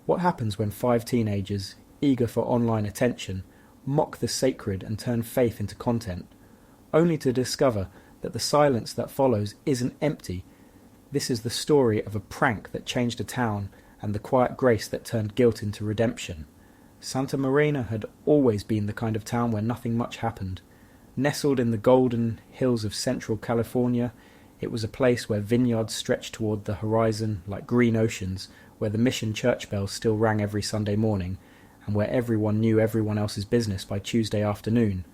What happens when 5 teenagers, eager for online attention, mock the sacred and turn faith into content, only to discover that the silence that follows isn't empty? This is the story of a prank that changed a town and the quiet grace that turned guilt into redemption. Santa Marena had always been the kind of town where nothing much happened. Nestled in the golden hills of central California, it was a place where vineyards stretched toward the horizon like green oceans, where the mission church bells still rang every Sunday morning, and where everyone knew everyone else's business by Tuesday afternoon.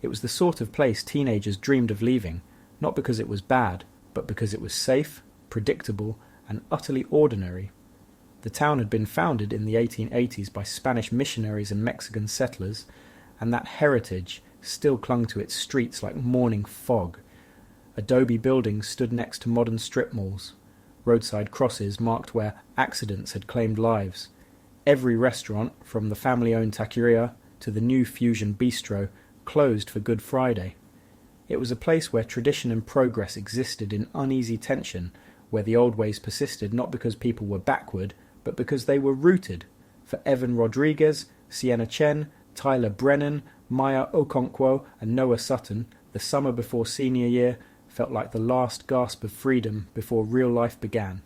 It was the sort of place teenagers dreamed of leaving, not because it was bad, but because it was safe, predictable, and utterly ordinary. The town had been founded in the 1880s by Spanish missionaries and Mexican settlers, and that heritage still clung to its streets like morning fog. Adobe buildings stood next to modern strip malls. Roadside crosses marked where accidents had claimed lives. Every restaurant, from the family-owned taqueria to the new fusion bistro, closed for Good Friday. It was a place where tradition and progress existed in uneasy tension, where the old ways persisted not because people were backward, but because they were rooted. For Evan Rodriguez, Sienna Chen, Tyler Brennan, Maya Okonkwo, and Noah Sutton, the summer before senior year felt like the last gasp of freedom before real life began.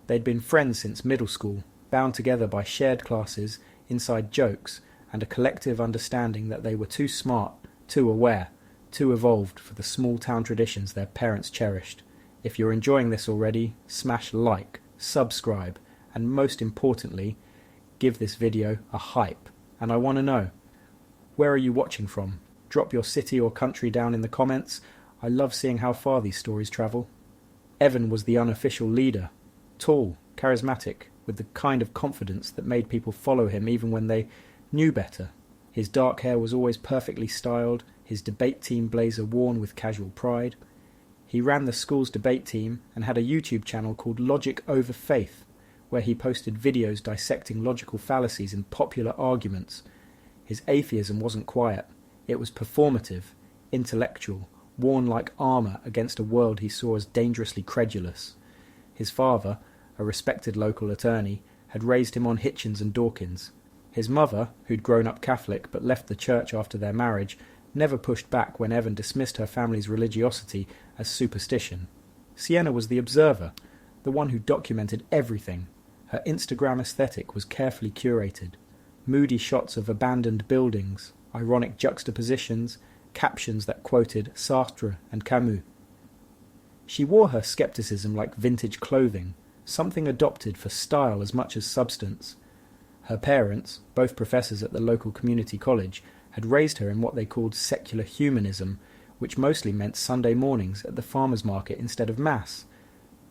They'd been friends since middle school, bound together by shared classes, inside jokes, and a collective understanding that they were too smart, too aware, too evolved for the small-town traditions their parents cherished. If you're enjoying this already, smash like, subscribe, and most importantly, give this video a hype. And I want to know, where are you watching from? Drop your city or country down in the comments. I love seeing how far these stories travel. Evan was the unofficial leader, tall, charismatic, with the kind of confidence that made people follow him even when they knew better. His dark hair was always perfectly styled, his debate team blazer worn with casual pride. He ran the school's debate team and had a YouTube channel called Logic Over Faith, where he posted videos dissecting logical fallacies in popular arguments. His atheism wasn't quiet. It was performative, intellectual, worn like armour against a world he saw as dangerously credulous. His father, a respected local attorney, had raised him on Hitchens and Dawkins. His mother, who'd grown up Catholic but left the church after their marriage, never pushed back when Evan dismissed her family's religiosity as superstition. Sienna was the observer, the one who documented everything. Her Instagram aesthetic was carefully curated. Moody shots of abandoned buildings, ironic juxtapositions, captions that quoted Sartre and Camus. She wore her skepticism like vintage clothing, something adopted for style as much as substance. Her parents, both professors at the local community college, had raised her in what they called secular humanism, which mostly meant Sunday mornings at the farmers' market instead of mass.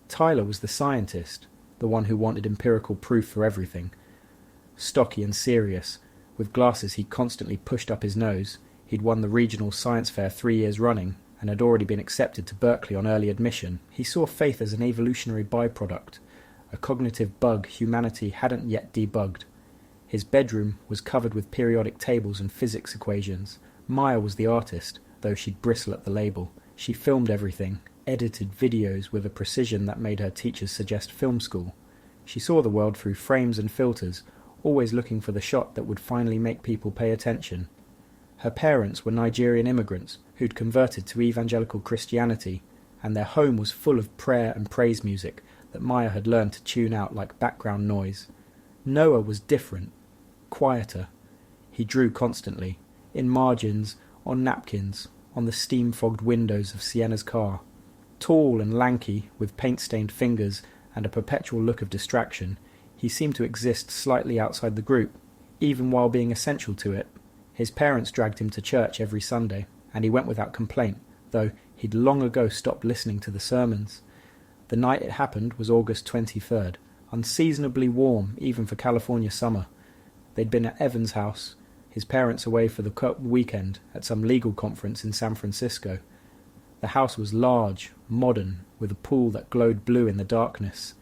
Tyler was the scientist, the one who wanted empirical proof for everything. Stocky and serious, with glasses he constantly pushed up his nose, he'd won the regional science fair 3 years running and had already been accepted to Berkeley on early admission. He saw faith as an evolutionary byproduct, a cognitive bug humanity hadn't yet debugged. His bedroom was covered with periodic tables and physics equations. Maya was the artist, though she'd bristle at the label. She filmed everything, edited videos with a precision that made her teachers suggest film school. She saw the world through frames and filters, always looking for the shot that would finally make people pay attention. Her parents were Nigerian immigrants who'd converted to evangelical Christianity, and their home was full of prayer and praise music that Maya had learned to tune out like background noise. Noah was different, quieter. He drew constantly, in margins, on napkins, on the steam-fogged windows of Sienna's car. Tall and lanky, with paint-stained fingers and a perpetual look of distraction, he seemed to exist slightly outside the group, even while being essential to it. His parents dragged him to church every Sunday, and he went without complaint, though he'd long ago stopped listening to the sermons. The night it happened was August 23rd, unseasonably warm even for California summer. They'd been at Evan's house, his parents away for the weekend at some legal conference in San Francisco. The house was large, modern, with a pool that glowed blue in the darkness.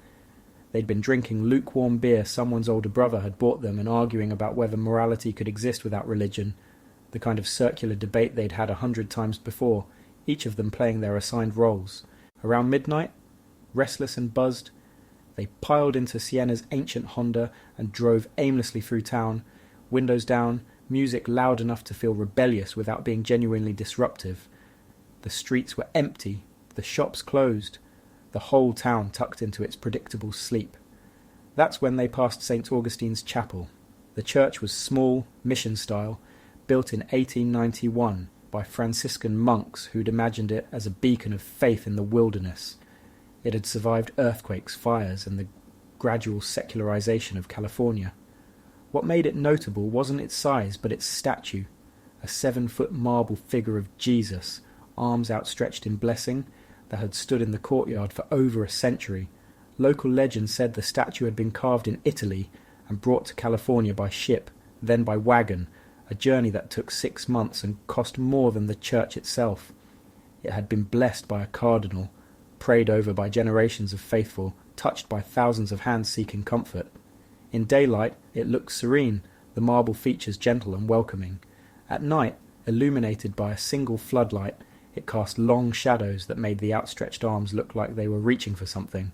They'd been drinking lukewarm beer someone's older brother had bought them and arguing about whether morality could exist without religion, the kind of circular debate they'd had 100 times before, each of them playing their assigned roles. Around midnight, restless and buzzed, They piled into Sienna's ancient Honda and drove aimlessly through town, windows down, music loud enough to feel rebellious without being genuinely disruptive. The streets were empty, the shops closed, the whole town tucked into its predictable sleep. That's when they passed St. Augustine's Chapel. The church was small, mission-style, built in 1891 by Franciscan monks who'd imagined it as a beacon of faith in the wilderness. It had survived earthquakes, fires, and the gradual secularization of California. What made it notable wasn't its size, but its statue, a 7-foot marble figure of Jesus, arms outstretched in blessing, that had stood in the courtyard for over a century. Local legend said the statue had been carved in Italy and brought to California by ship, then by wagon, a journey that took 6 months and cost more than the church itself. It had been blessed by a cardinal, prayed over by generations of faithful, touched by thousands of hands seeking comfort. In daylight, it looked serene, the marble features gentle and welcoming. At night, illuminated by a single floodlight, it cast long shadows that made the outstretched arms look like they were reaching for something.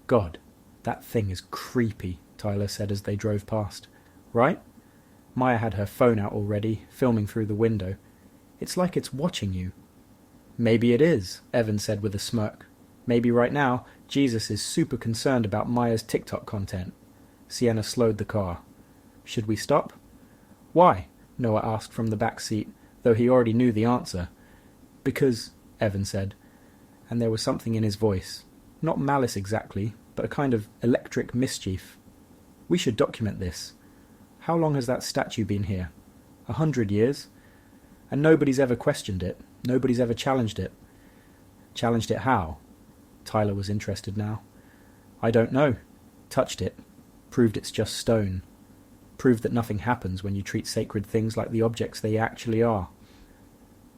God, that thing is creepy, Tyler said as they drove past. Right? Maya had her phone out already, filming through the window. It's like it's watching you. Maybe it is, Evan said with a smirk. Maybe right now, Jesus is super concerned about Maya's TikTok content. Sienna slowed the car. Should we stop? Why? Noah asked from the back seat, though he already knew the answer. Because, Evan said, and there was something in his voice. Not malice exactly, but a kind of electric mischief. We should document this. How long has that statue been here? 100 years? And nobody's ever questioned it. Nobody's ever challenged it. Challenged it how? Tyler was interested now. I don't know. Touched it. Proved it's just stone. Proved that nothing happens when you treat sacred things like the objects they actually are.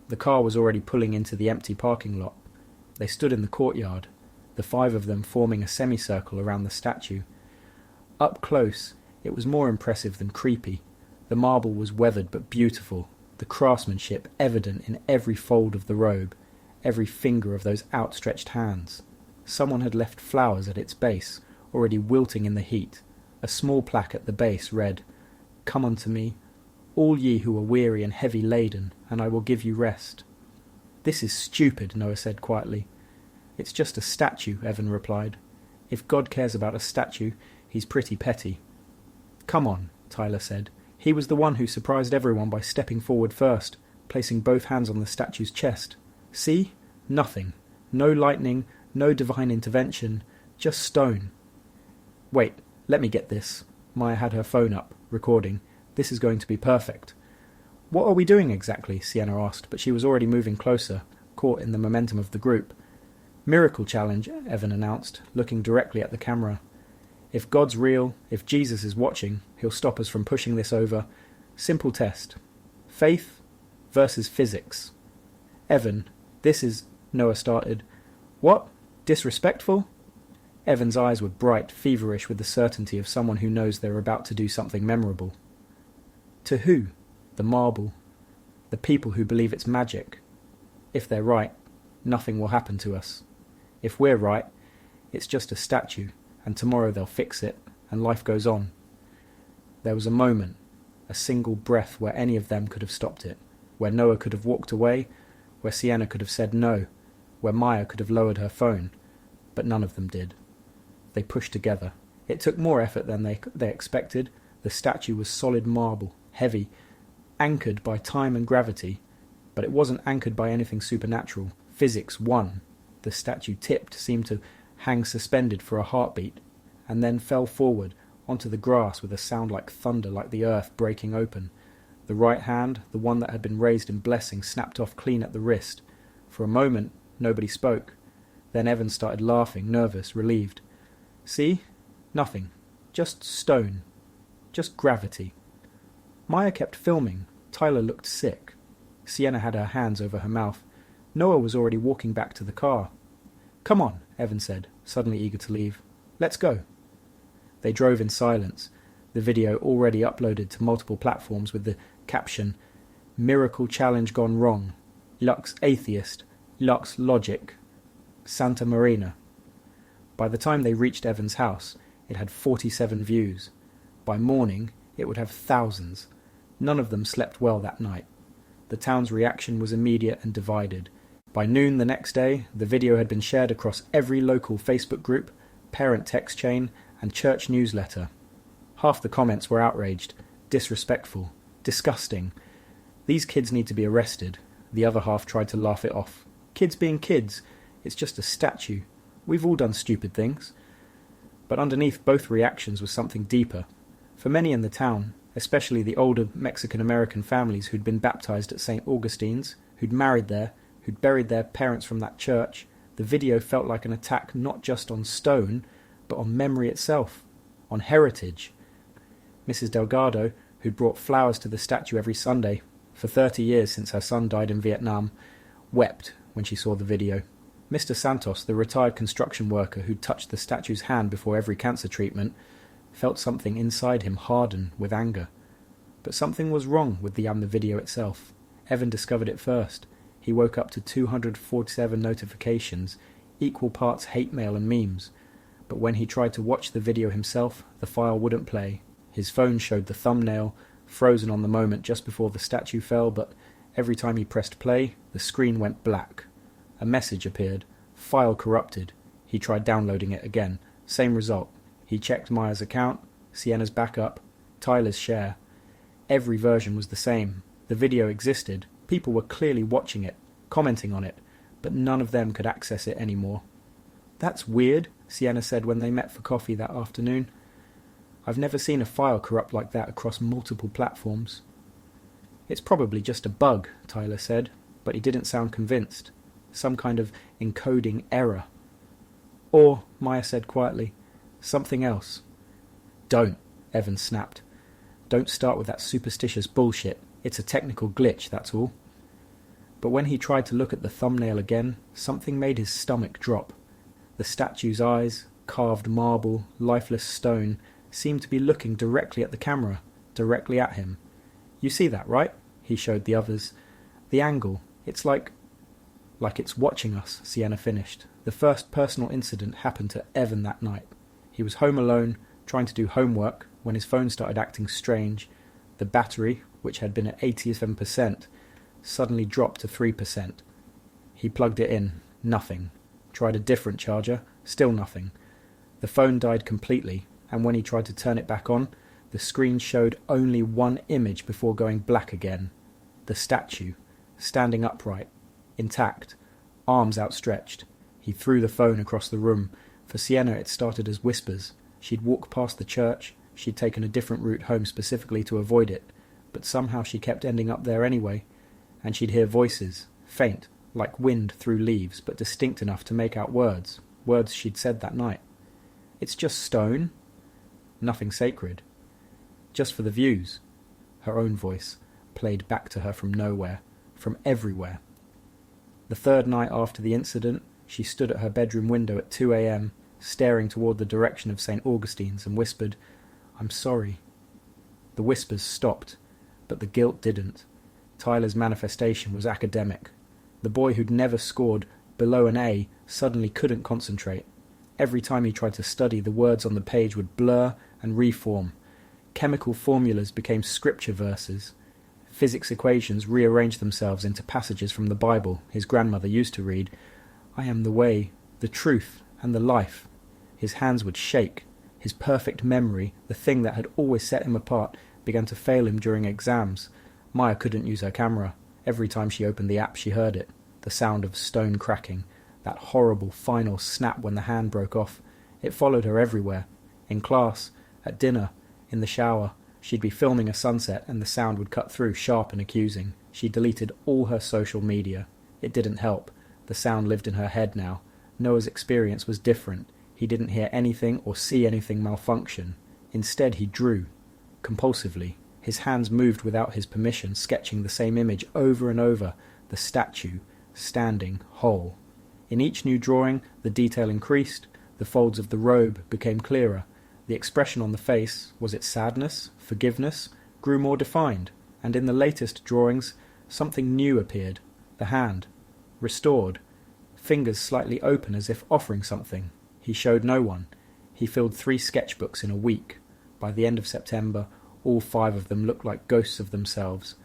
The car was already pulling into the empty parking lot. They stood in the courtyard, the 5 of them forming a semicircle around the statue. Up close, it was more impressive than creepy. The marble was weathered but beautiful, the craftsmanship evident in every fold of the robe, every finger of those outstretched hands. Someone had left flowers at its base, already wilting in the heat. A small plaque at the base read, "Come unto me, all ye who are weary and heavy laden, and I will give you rest." This is stupid, Noah said quietly. It's just a statue, Evan replied. If God cares about a statue, he's pretty petty. Come on, Tyler said. He was the one who surprised everyone by stepping forward first, placing both hands on the statue's chest. See? Nothing. No lightning, no divine intervention, just stone. Wait, let me get this. Maya had her phone up, recording. This is going to be perfect. What are we doing exactly? Sienna asked, but she was already moving closer, caught in the momentum of the group. Miracle challenge, Evan announced, looking directly at the camera. If God's real, if Jesus is watching, he'll stop us from pushing this over. Simple test. Faith versus physics. Evan, this is... Noah started. What? Disrespectful? Evan's eyes were bright, feverish with the certainty of someone who knows they're about to do something memorable. To who? The marble. The people who believe it's magic. If they're right, nothing will happen to us. If we're right, it's just a statue, and tomorrow they'll fix it, and life goes on. There was a moment, a single breath where any of them could have stopped it, where Noah could have walked away, where Sienna could have said no, where Maya could have lowered her phone, but none of them did. They pushed together. It took more effort than they expected. The statue was solid marble, heavy, anchored by time and gravity, but it wasn't anchored by anything supernatural. Physics won. The statue tipped, seemed to hang suspended for a heartbeat, and then fell forward onto the grass with a sound like thunder, like the earth breaking open. The right hand, the one that had been raised in blessing, snapped off clean at the wrist. For a moment, nobody spoke. Then Evan started laughing, nervous, relieved. See? Nothing. Just stone. Just gravity. Maya kept filming. Tyler looked sick. Sienna had her hands over her mouth. Noah was already walking back to the car. Come on, Evan said, suddenly eager to leave. Let's go. They drove in silence, the video already uploaded to multiple platforms with the caption, "Miracle challenge gone wrong. Lux Atheist. Lux Logic. Santa Marena." By the time they reached Evan's house, it had 47 views. By morning, it would have thousands. None of them slept well that night. The town's reaction was immediate and divided. By noon the next day, the video had been shared across every local Facebook group, parent text chain, and church newsletter. Half the comments were outraged, disrespectful, disgusting. These kids need to be arrested. The other half tried to laugh it off. Kids being kids, it's just a statue. We've all done stupid things. But underneath both reactions was something deeper. For many in the town, especially the older Mexican-American families who'd been baptized at St. Augustine's, who'd married there, who'd buried their parents from that church, the video felt like an attack not just on stone, but on memory itself, on heritage. Mrs. Delgado, who'd brought flowers to the statue every Sunday for 30 years since her son died in Vietnam, wept when she saw the video. Mr. Santos, the retired construction worker who'd touched the statue's hand before every cancer treatment, felt something inside him harden with anger. But something was wrong with the video itself. Evan discovered it first. He woke up to 247 notifications, equal parts hate mail and memes. But when he tried to watch the video himself, the file wouldn't play. His phone showed the thumbnail, frozen on the moment just before the statue fell, but every time he pressed play, the screen went black. A message appeared. File corrupted. He tried downloading it again. Same result. He checked Maya's account, Sienna's backup, Tyler's share. Every version was the same. The video existed. People were clearly watching it, commenting on it, but none of them could access it anymore. "That's weird," Sienna said when they met for coffee that afternoon. "I've never seen a file corrupt like that across multiple platforms." "It's probably just a bug," Tyler said, but he didn't sound convinced. Some kind of encoding error. "Or," Maya said quietly, "something else." "Don't," Evan snapped. "Don't start with that superstitious bullshit. It's a technical glitch, that's all." But when he tried to look at the thumbnail again, something made his stomach drop. The statue's eyes, carved marble, lifeless stone, seemed to be looking directly at the camera, directly at him. "You see that, right?" He showed the others. "The angle. It's like it's watching us," Sienna finished. The first personal incident happened to Evan that night. He was home alone, trying to do homework, when his phone started acting strange. The battery, which had been at 87%, suddenly dropped to 3%. He plugged it in. Nothing. Tried a different charger. Still nothing. The phone died completely, and when he tried to turn it back on, the screen showed only one image before going black again. The statue, standing upright, intact, arms outstretched. He threw the phone across the room. For Sienna it started as whispers. She'd walked past the church. She'd taken a different route home specifically to avoid it, but somehow she kept ending up there anyway. And she'd hear voices, faint, like wind through leaves, but distinct enough to make out words she'd said that night. "It's just stone. Nothing sacred. Just for the views." Her own voice played back to her from nowhere, from everywhere. The third night after the incident, she stood at her bedroom window at 2 a.m., staring toward the direction of St. Augustine's, and whispered, "I'm sorry." The whispers stopped, but the guilt didn't. Tyler's manifestation was academic. The boy who'd never scored below an A suddenly couldn't concentrate. Every time he tried to study, the words on the page would blur and reform. Chemical formulas became scripture verses. Physics equations rearranged themselves into passages from the Bible his grandmother used to read. "I am the way, the truth, and the life." His hands would shake. His perfect memory, the thing that had always set him apart, began to fail him during exams. Maya couldn't use her camera. Every time she opened the app she heard it, the sound of stone cracking, that horrible final snap when the hand broke off. It followed her everywhere. In class, at dinner, in the shower. She'd be filming a sunset and the sound would cut through, sharp and accusing. She deleted all her social media. It didn't help. The sound lived in her head now. Noah's experience was different. He didn't hear anything or see anything malfunction. Instead he drew, compulsively. His hands moved without his permission, sketching the same image over and over, the statue, standing whole. In each new drawing, the detail increased, the folds of the robe became clearer. The expression on the face, was it sadness, forgiveness, grew more defined, and in the latest drawings, something new appeared. The hand, restored, fingers slightly open as if offering something. He showed no one. He filled 3 sketchbooks in a week. By the end of September, all 5 of them looked like ghosts of themselves.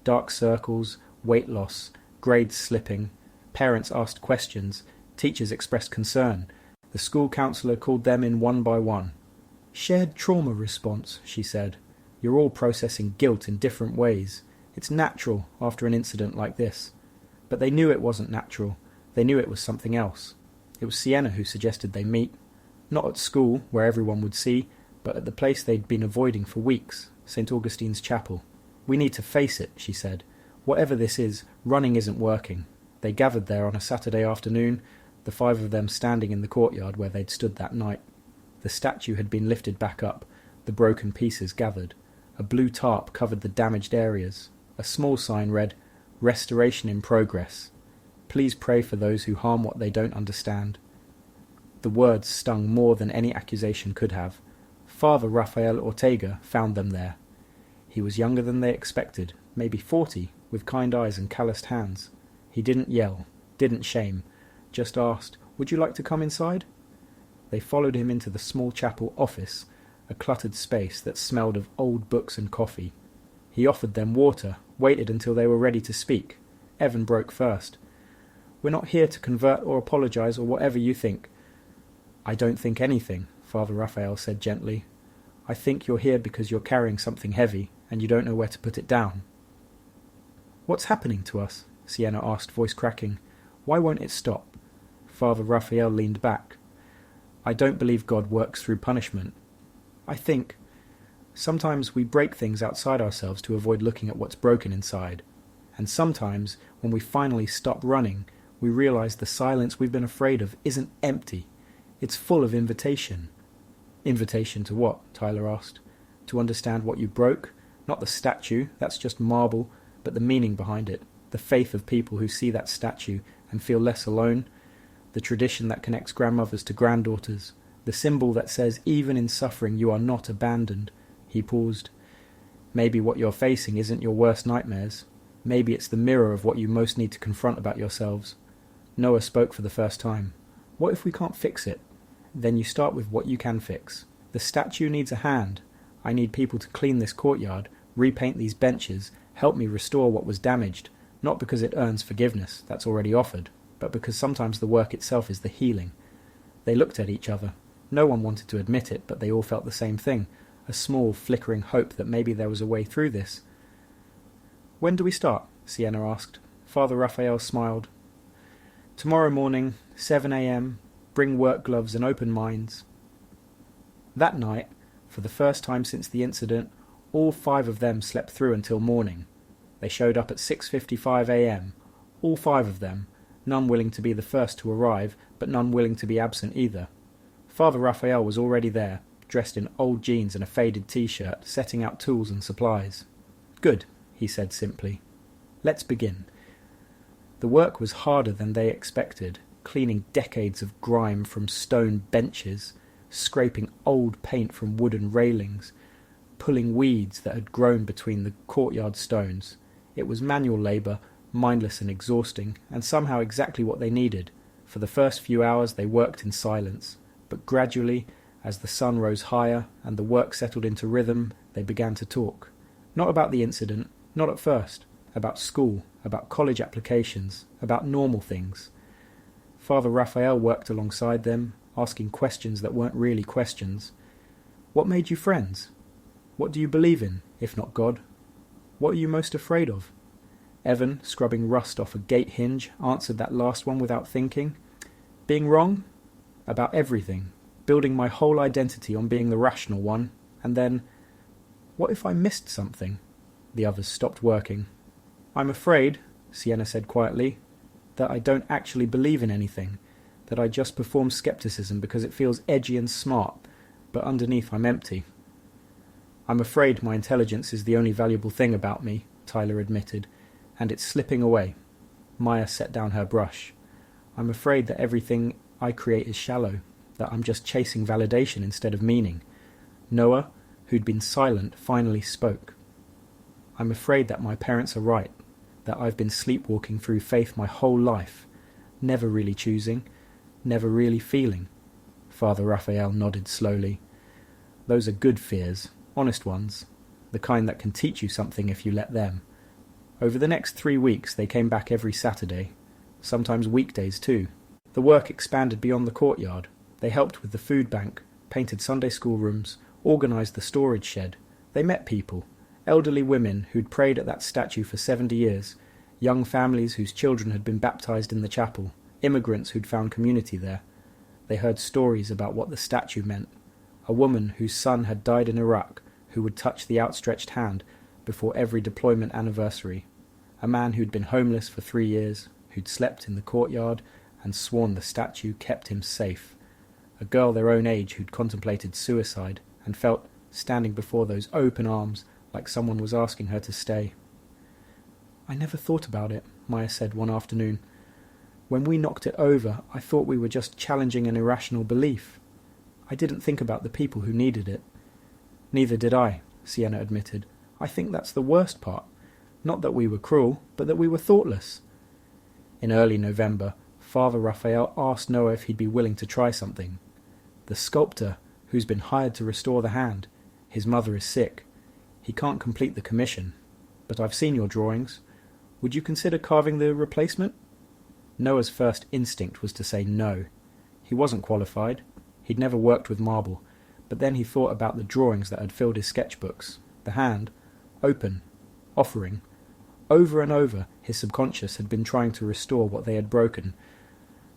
Dark circles, weight loss, grades slipping. Parents asked questions. Teachers expressed concern. The school counsellor called them in one by one. "Shared trauma response," she said. "You're all processing guilt in different ways. It's natural after an incident like this." But they knew it wasn't natural. They knew it was something else. It was Sienna who suggested they meet. Not at school, where everyone would see, but at the place they'd been avoiding for weeks, St. Augustine's Chapel. "We need to face it," she said. "Whatever this is, running isn't working." They gathered there on a Saturday afternoon, the 5 of them standing in the courtyard where they'd stood that night. The statue had been lifted back up, the broken pieces gathered. A blue tarp covered the damaged areas. A small sign read, "Restoration in progress. Please pray for those who harm what they don't understand." The words stung more than any accusation could have. Father Rafael Ortega found them there. He was younger than they expected, maybe 40, with kind eyes and calloused hands. He didn't yell, didn't shame, just asked, "Would you like to come inside?" They followed him into the small chapel office, a cluttered space that smelled of old books and coffee. He offered them water, waited until they were ready to speak. Evan broke first. "We're not here to convert or apologize or whatever you think." "I don't think anything," Father Rafael said gently. "I think you're here because you're carrying something heavy, and you don't know where to put it down." "What's happening to us?" Sienna asked, voice cracking. "Why won't it stop?" Father Rafael leaned back. "I don't believe God works through punishment. I think sometimes we break things outside ourselves to avoid looking at what's broken inside. And sometimes, when we finally stop running, we realize the silence we've been afraid of isn't empty. It's full of invitation." "Invitation to what?" Tyler asked. "To understand what you broke? Not the statue, that's just marble, but the meaning behind it, the faith of people who see that statue and feel less alone, the tradition that connects grandmothers to granddaughters, the symbol that says even in suffering you are not abandoned." He paused. "Maybe what you're facing isn't your worst nightmares. Maybe it's the mirror of what you most need to confront about yourselves." Noah spoke for the first time. "What if we can't fix it?" "Then you start with what you can fix. The statue needs a hand. I need people to clean this courtyard, repaint these benches, help me restore what was damaged, not because it earns forgiveness, that's already offered, but because sometimes the work itself is the healing." They looked at each other. No one wanted to admit it, but they all felt the same thing, a small, flickering hope that maybe there was a way through this. "When do we start?" Sienna asked. Father Rafael smiled. "Tomorrow morning, 7 a.m, bring work gloves and open minds." That night, for the first time since the incident, all 5 of them slept through until morning. They showed up at 6:55 a.m, all 5 of them, none willing to be the first to arrive, but none willing to be absent either. Father Rafael was already there, dressed in old jeans and a faded t-shirt, setting out tools and supplies. "Good," he said simply. "Let's begin." The work was harder than they expected, cleaning decades of grime from stone benches, scraping old paint from wooden railings, pulling weeds that had grown between the courtyard stones. It was manual labour, mindless and exhausting, and somehow exactly what they needed. For the first few hours they worked in silence, but gradually, as the sun rose higher and the work settled into rhythm, they began to talk. Not about the incident, not at first, about school, about college applications, about normal things. Father Rafael worked alongside them, asking questions that weren't really questions. "What made you friends? What do you believe in, if not God? What are you most afraid of?" Evan, scrubbing rust off a gate hinge, answered that last one without thinking. "Being wrong? About everything. Building my whole identity on being the rational one. And then, what if I missed something?" The others stopped working. "I'm afraid," Sienna said quietly, "that I don't actually believe in anything, that I just perform skepticism because it feels edgy and smart, but underneath I'm empty." "I'm afraid my intelligence is the only valuable thing about me," Tyler admitted, "and it's slipping away." Maya set down her brush. "I'm afraid that everything I create is shallow, that I'm just chasing validation instead of meaning." Noah, who'd been silent, finally spoke. "I'm afraid that my parents are right, that I've been sleepwalking through faith my whole life, never really choosing, never really feeling." Father Rafael nodded slowly. Those are good fears, honest ones, the kind that can teach you something if you let them. Over the next 3 weeks they came back every Saturday, sometimes weekdays too. The work expanded beyond the courtyard. They helped with the food bank, painted Sunday school rooms, organised the storage shed. They met people, elderly women who'd prayed at that statue for 70 years, young families whose children had been baptised in the chapel, immigrants who'd found community there. They heard stories about what the statue meant. A woman whose son had died in Iraq who would touch the outstretched hand before every deployment anniversary. A man who'd been homeless for 3 years, who'd slept in the courtyard and sworn the statue kept him safe. A girl their own age who'd contemplated suicide and felt, standing before those open arms, like someone was asking her to stay. "I never thought about it," Maya said one afternoon. "When we knocked it over, I thought we were just challenging an irrational belief. I didn't think about the people who needed it." "Neither did I," Sienna admitted. "I think that's the worst part. Not that we were cruel, but that we were thoughtless." In early November, Father Rafael asked Noah if he'd be willing to try something. "The sculptor, who's been hired to restore the hand, his mother is sick. He can't complete the commission. But I've seen your drawings. Would you consider carving the replacement?" Noah's first instinct was to say no. He wasn't qualified. He'd never worked with marble. But then he thought about the drawings that had filled his sketchbooks. The hand, open, offering. Over and over, his subconscious had been trying to restore what they had broken.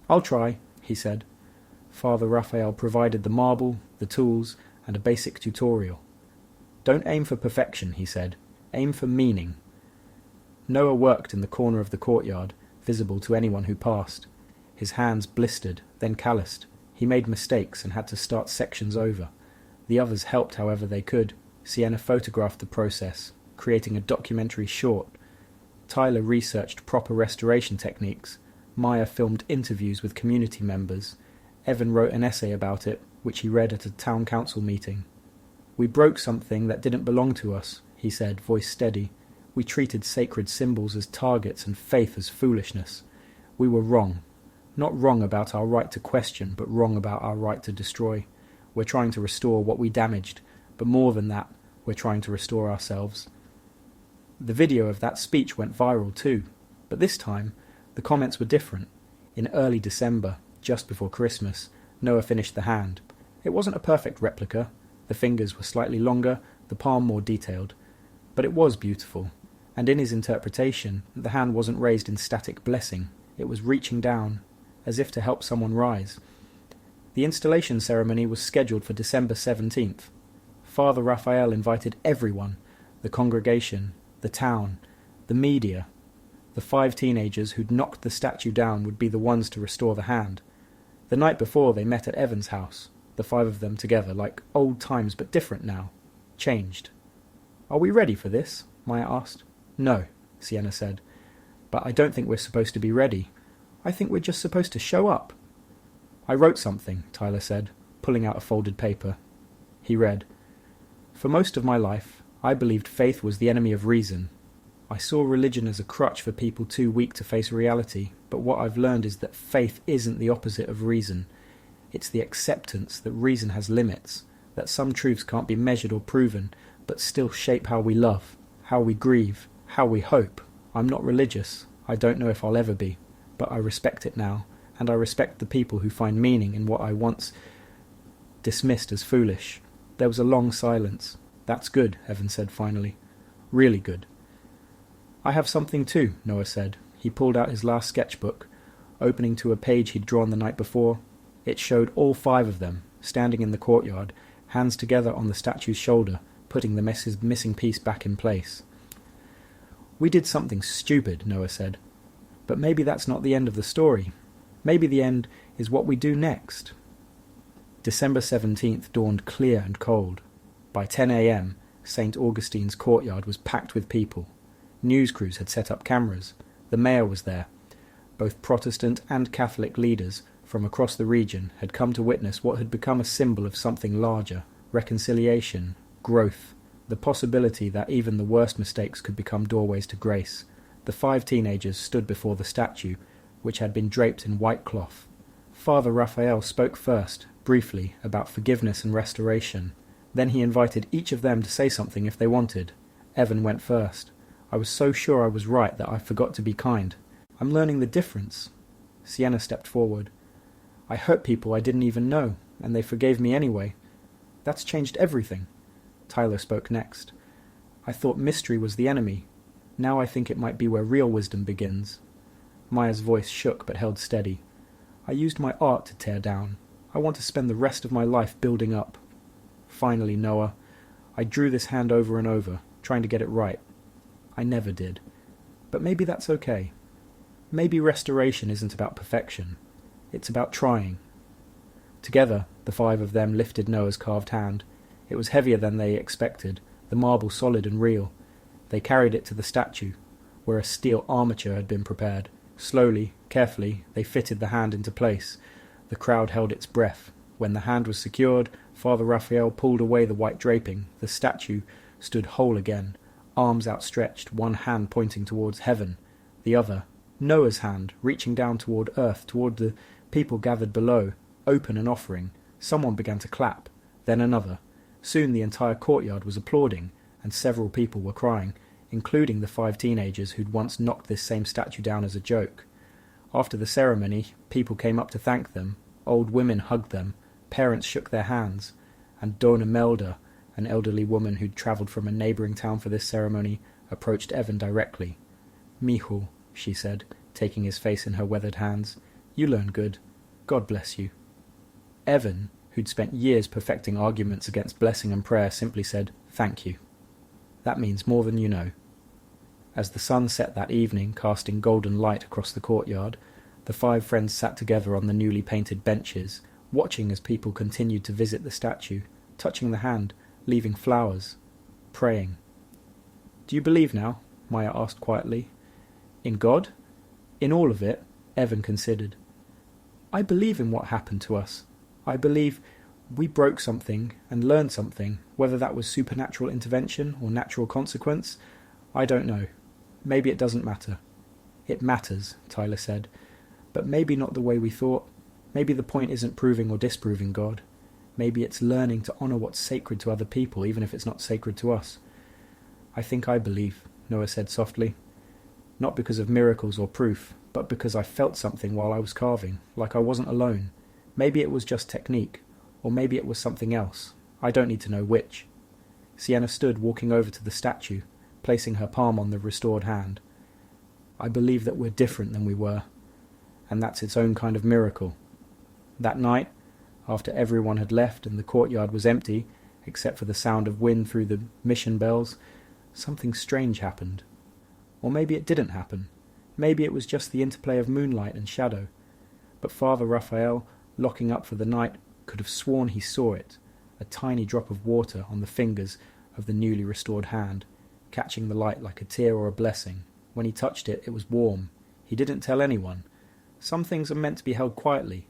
"I'll try," he said. Father Rafael provided the marble, the tools, and a basic tutorial. "Don't aim for perfection," he said. "Aim for meaning." Noah worked in the corner of the courtyard, visible to anyone who passed. His hands blistered, then calloused. He made mistakes and had to start sections over. The others helped however they could. Sienna photographed the process, creating a documentary short. Tyler researched proper restoration techniques. Maya filmed interviews with community members. Evan wrote an essay about it, which he read at a town council meeting. "We broke something that didn't belong to us," he said, voice steady. "We treated sacred symbols as targets and faith as foolishness. We were wrong. Not wrong about our right to question, but wrong about our right to destroy. We're trying to restore what we damaged, but more than that, we're trying to restore ourselves." The video of that speech went viral too, but this time, the comments were different. In early December, just before Christmas, Noah finished the hand. It wasn't a perfect replica. The fingers were slightly longer, the palm more detailed. But it was beautiful, and in his interpretation, the hand wasn't raised in static blessing. It was reaching down, as if to help someone rise. The installation ceremony was scheduled for December 17th. Father Rafael invited everyone, the congregation, the town, the media. The 5 teenagers who'd knocked the statue down would be the ones to restore the hand. The night before they met at Evan's house, the 5 of them together, like old times but different now, changed. "Are we ready for this?" Maya asked. "No," Sienna said. "But I don't think we're supposed to be ready. I think we're just supposed to show up." "I wrote something," Tyler said, pulling out a folded paper. He read, "For most of my life, I believed faith was the enemy of reason. I saw religion as a crutch for people too weak to face reality, but what I've learned is that faith isn't the opposite of reason. It's the acceptance that reason has limits, that some truths can't be measured or proven, but still shape how we love, how we grieve, how we hope. I'm not religious. I don't know if I'll ever be, but I respect it now, and I respect the people who find meaning in what I once dismissed as foolish." There was a long silence. "That's good," Evan said finally. "Really good." "I have something too," Noah said. He pulled out his last sketchbook, opening to a page he'd drawn the night before. It showed all 5 of them, standing in the courtyard, hands together on the statue's shoulder, putting the missing piece back in place. "We did something stupid," Noah said. "But maybe that's not the end of the story. Maybe the end is what we do next." December 17th dawned clear and cold. By 10 a.m, St. Augustine's courtyard was packed with people. News crews had set up cameras. The mayor was there. Both Protestant and Catholic leaders from across the region had come to witness what had become a symbol of something larger: reconciliation, growth, the possibility that even the worst mistakes could become doorways to grace. The 5 teenagers stood before the statue, which had been draped in white cloth. Father Rafael spoke first, briefly, about forgiveness and restoration. Then he invited each of them to say something if they wanted. Evan went first. I was so sure I was right that I forgot to be kind. I'm learning the difference. Sienna stepped forward. I hurt people I didn't even know, and they forgave me anyway. That's changed everything. Tyler spoke next. I thought mystery was the enemy. Now I think it might be where real wisdom begins. Maya's voice shook but held steady. I used my art to tear down. I want to spend the rest of my life building up. Finally, Noah. I drew this hand over and over, trying to get it right. I never did. But maybe that's okay. Maybe restoration isn't about perfection. It's about trying. Together, the 5 of them lifted Noah's carved hand. It was heavier than they expected, the marble solid and real. They carried it to the statue, where a steel armature had been prepared. Slowly, carefully, they fitted the hand into place. The crowd held its breath. When the hand was secured, Father Rafael pulled away the white draping. The statue stood whole again, arms outstretched, one hand pointing towards heaven, the other, Noah's hand, reaching down toward earth, toward the people gathered below, open and offering. Someone began to clap, then another. Soon the entire courtyard was applauding, and several people were crying, including the 5 teenagers who'd once knocked this same statue down as a joke. After the ceremony, people came up to thank them, old women hugged them, parents shook their hands, and Dona Melda, an elderly woman who'd travelled from a neighbouring town for this ceremony, approached Evan directly. Mijo, she said, taking his face in her weathered hands, you learn good. God bless you. Evan, who'd spent years perfecting arguments against blessing and prayer, simply said, thank you. That means more than you know. As the sun set that evening, casting golden light across the courtyard, the 5 friends sat together on the newly painted benches, watching as people continued to visit the statue, touching the hand, leaving flowers, praying. Do you believe now? Maya asked quietly. In God? In all of it? Evan considered. I believe in what happened to us. I believe we broke something and learned something, whether that was supernatural intervention or natural consequence. I don't know. Maybe it doesn't matter. It matters, Tyler said, but maybe not the way we thought. Maybe the point isn't proving or disproving God. Maybe it's learning to honour what's sacred to other people, even if it's not sacred to us. I think I believe, Noah said softly. Not because of miracles or proof, but because I felt something while I was carving, like I wasn't alone. Maybe it was just technique, or maybe it was something else. I don't need to know which. Sienna stood walking over to the statue, placing her palm on the restored hand. I believe that we're different than we were, and that's its own kind of miracle. That night, after everyone had left and the courtyard was empty, except for the sound of wind through the mission bells, something strange happened. Or maybe it didn't happen. Maybe it was just the interplay of moonlight and shadow. But Father Rafael, locking up for the night, could have sworn he saw it, a tiny drop of water on the fingers of the newly restored hand, catching the light like a tear or a blessing. When he touched it, it was warm. He didn't tell anyone. Some things are meant to be held quietly.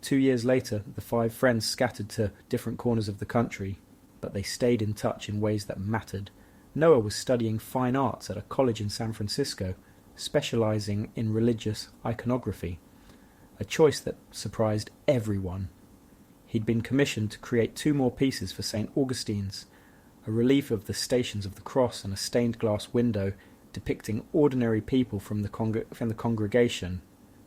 2 years later, the 5 friends scattered to different corners of the country, but they stayed in touch in ways that mattered. Noah was studying fine arts at a college in San Francisco, specializing in religious iconography, a choice that surprised everyone. He'd been commissioned to create 2 more pieces for St. Augustine's, a relief of the Stations of the Cross and a stained glass window depicting ordinary people from the congregation.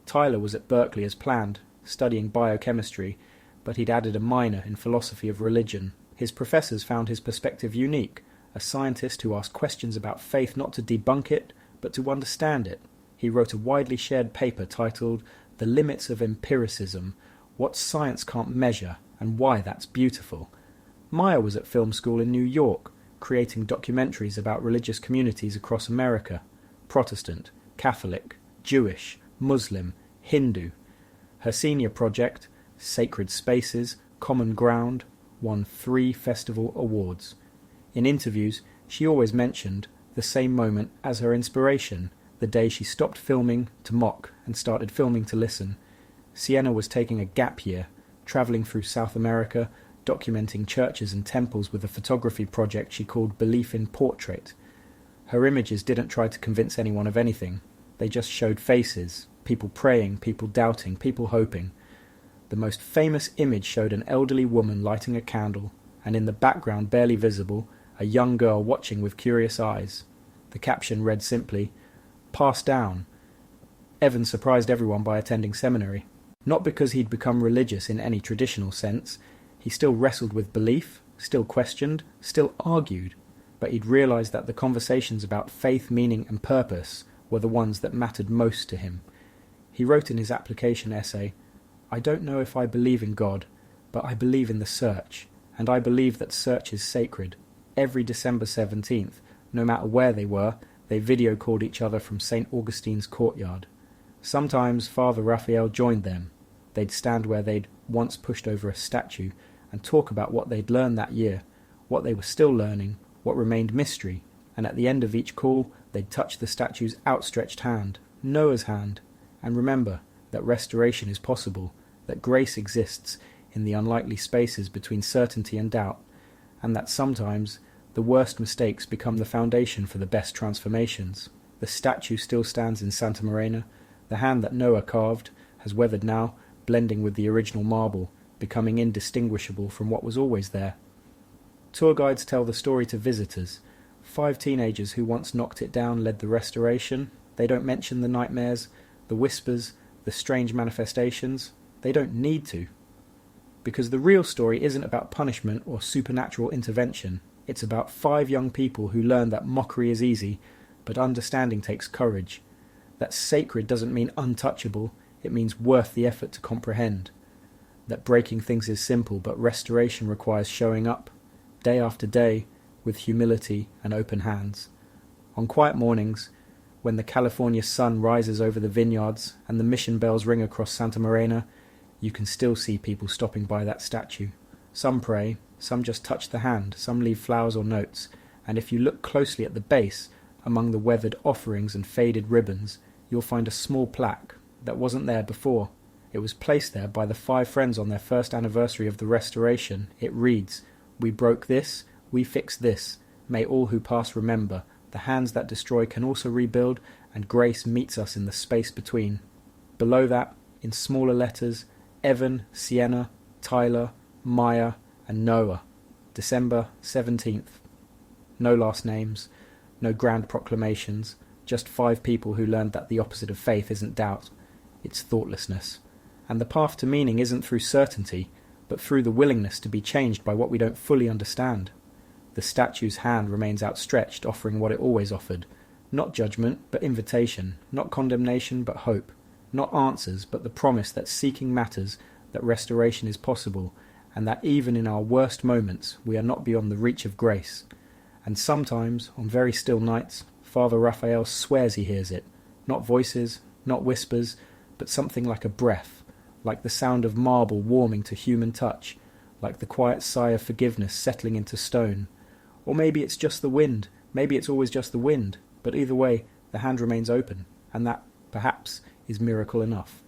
Tyler was at Berkeley as planned, studying biochemistry, but he'd added a minor in philosophy of religion. His professors found his perspective unique, a scientist who asked questions about faith not to debunk it, but to understand it. He wrote a widely shared paper titled The Limits of Empiricism, What Science Can't Measure and Why That's Beautiful. Maya was at film school in New York, creating documentaries about religious communities across America, Protestant, Catholic, Jewish, Muslim, Hindu. Her senior project, Sacred Spaces, Common Ground, won 3 festival awards. In interviews, she always mentioned the same moment as her inspiration, the day she stopped filming to mock and started filming to listen. Sienna was taking a gap year, travelling through South America, documenting churches and temples with a photography project she called Belief in Portrait. Her images didn't try to convince anyone of anything. They just showed faces, people praying, people doubting, people hoping. The most famous image showed an elderly woman lighting a candle, and in the background, barely visible, a young girl watching with curious eyes. The caption read simply, "Pass down." Evan surprised everyone by attending seminary. Not because he'd become religious in any traditional sense. He still wrestled with belief, still questioned, still argued, but he'd realised that the conversations about faith, meaning and purpose were the ones that mattered most to him. He wrote in his application essay, "I don't know if I believe in God, but I believe in the search, and I believe that search is sacred." Every December 17th, no matter where they were, they video called each other from St. Augustine's courtyard. Sometimes Father Rafael joined them. They'd stand where they'd once pushed over a statue and talk about what they'd learned that year, what they were still learning, what remained mystery, and at the end of each call they'd touch the statue's outstretched hand, Noah's hand, and remember that restoration is possible, that grace exists in the unlikely spaces between certainty and doubt, and that sometimes the worst mistakes become the foundation for the best transformations. The statue still stands in Santa Marena. The hand that Noah carved has weathered now, blending with the original marble, becoming indistinguishable from what was always there. Tour guides tell the story to visitors. 5 teenagers who once knocked it down led the restoration. They don't mention the nightmares, the whispers, the strange manifestations. They don't need to. Because the real story isn't about punishment or supernatural intervention. It's about 5 young people who learn that mockery is easy, but understanding takes courage. That sacred doesn't mean untouchable, it means worth the effort to comprehend. That breaking things is simple, but restoration requires showing up, day after day, with humility and open hands. On quiet mornings, when the California sun rises over the vineyards and the mission bells ring across Santa Marena, you can still see people stopping by that statue. Some pray, some just touch the hand, some leave flowers or notes, and if you look closely at the base, among the weathered offerings and faded ribbons, you'll find a small plaque that wasn't there before. It was placed there by the 5 friends on their first anniversary of the restoration. It reads, "We broke this, we fixed this. May all who pass remember. The hands that destroy can also rebuild, and grace meets us in the space between." Below that, in smaller letters, Evan, Sienna, Tyler, Maya, and Noah. December 17th. No last names, no grand proclamations, just 5 people who learned that the opposite of faith isn't doubt, it's thoughtlessness. And the path to meaning isn't through certainty, but through the willingness to be changed by what we don't fully understand. The statue's hand remains outstretched, offering what it always offered. Not judgment, but invitation. Not condemnation, but hope. Not answers, but the promise that seeking matters, that restoration is possible, and that even in our worst moments we are not beyond the reach of grace. And sometimes, on very still nights, Father Rafael swears he hears it. Not voices, not whispers, but something like a breath, like the sound of marble warming to human touch, like the quiet sigh of forgiveness settling into stone. Or maybe it's just the wind, maybe it's always just the wind, but either way, the hand remains open, and that, perhaps, is miracle enough.